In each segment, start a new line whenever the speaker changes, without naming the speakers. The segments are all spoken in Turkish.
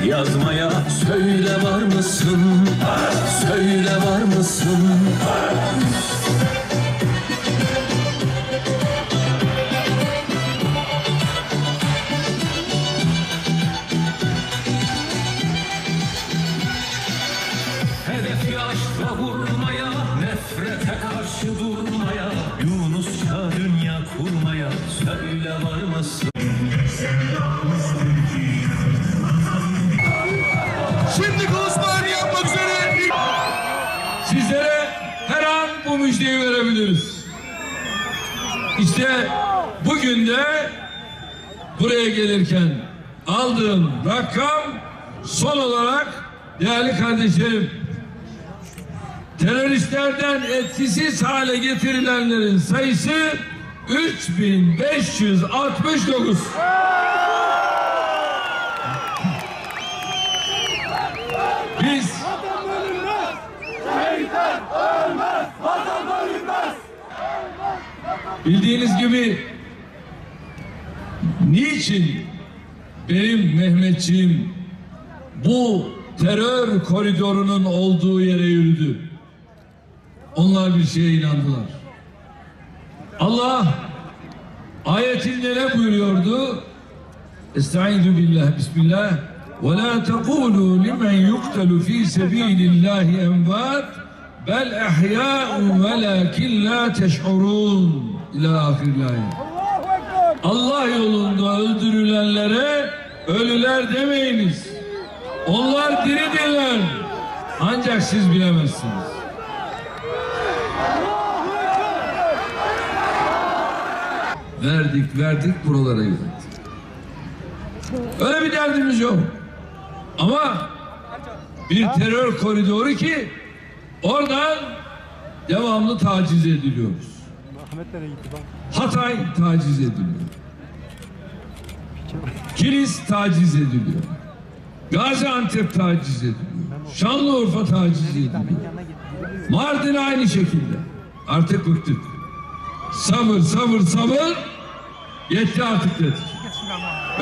Yazmaya söyle var mısın? Söyle var mısın? Hedef yaşta vurmaya, nefrete karşı durmaya, Yunusça dünya kurmaya söyle var mısın?
Şimdi konuşmalarını yapmak üzere
sizlere her an bu müjdeyi verebiliriz. İşte bugün de buraya gelirken aldığım rakam son olarak değerli kardeşlerim, teröristlerden etkisiz hale getirilenlerin sayısı 3569. Biz bildiğiniz gibi niçin benim Mehmetçiğim bu terör koridorunun olduğu yere yürüdü? Onlar bir şeye inandılar. Allah ayetinde ne buyuruyordu? Estaizu billah, bismillah. وَلَا تَقُولُوا لِمَنْ يُقْتَلُ ف۪ي سَب۪يلِ اللّٰهِ اَنْوَاتٍ بَلْ اَحْيَاءٌ وَلَاكِنْ لَا تَشْعُرُونَ İlâ ahirillâhi. Allah yolunda öldürülenlere ölüler demeyiniz. Onlar diridirler. Ancak siz bilemezsiniz. Verdik buralara geldik. Öyle bir derdimiz yok. Ama bir terör koridoru ki oradan devamlı taciz ediliyoruz. Hatay taciz ediliyor. Kilis taciz ediliyor. Gaziantep taciz ediliyor. Şanlıurfa taciz ediliyor. Mardin aynı şekilde. Artık bıktık. Sabır. Yetti artık dedik.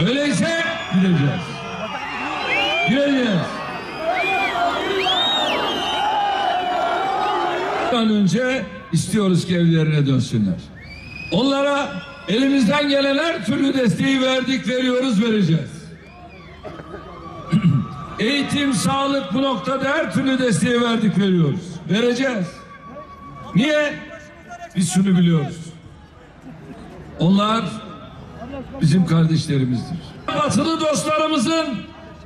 Öyleyse gideceğiz. Bir an önce istiyoruz ki evlerine dönsünler. Onlara elimizden gelen her türlü desteği verdik, veriyoruz, vereceğiz. Eğitim, sağlık bu noktada her türlü desteği verdik, veriyoruz, vereceğiz. Niye? Biz şunu biliyoruz. Onlar bizim kardeşlerimizdir. Batılı dostlarımızın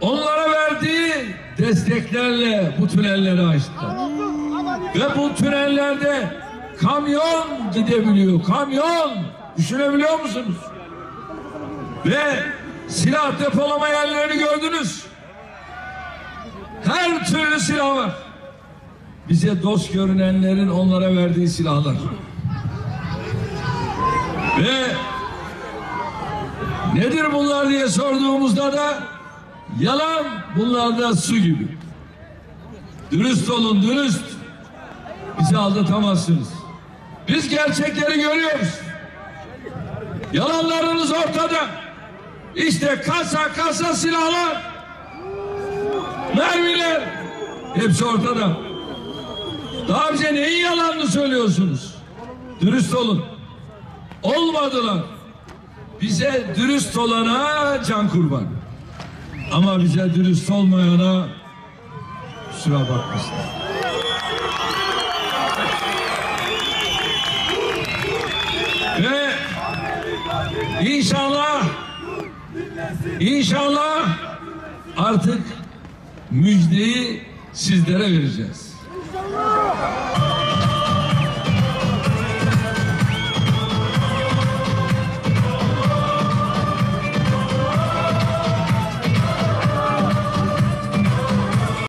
onlara verdiği desteklerle bu tünelleri açtılar. Ve bu tünellerde kamyon gidebiliyor. Kamyon! Düşünebiliyor musunuz? Ve silah depolama yerlerini gördünüz. Her türlü silah var. Bize dost görünenlerin onlara verdiği silahlar. Ve nedir bunlar diye sorduğumuzda da yalan bunlarda su gibi. Dürüst olun, dürüst. Bizi aldatamazsınız. Biz gerçekleri görüyoruz. Yalanlarınız ortada. İşte kasa silahlar, mermiler hepsi ortada. Daha bize neyin yalanını söylüyorsunuz? Dürüst olun. Olmadılar. Bize dürüst olana can kurban. Ama bize dürüst olmayana kusura bakmasın. Ve inşallah artık müjdeyi sizlere vereceğiz.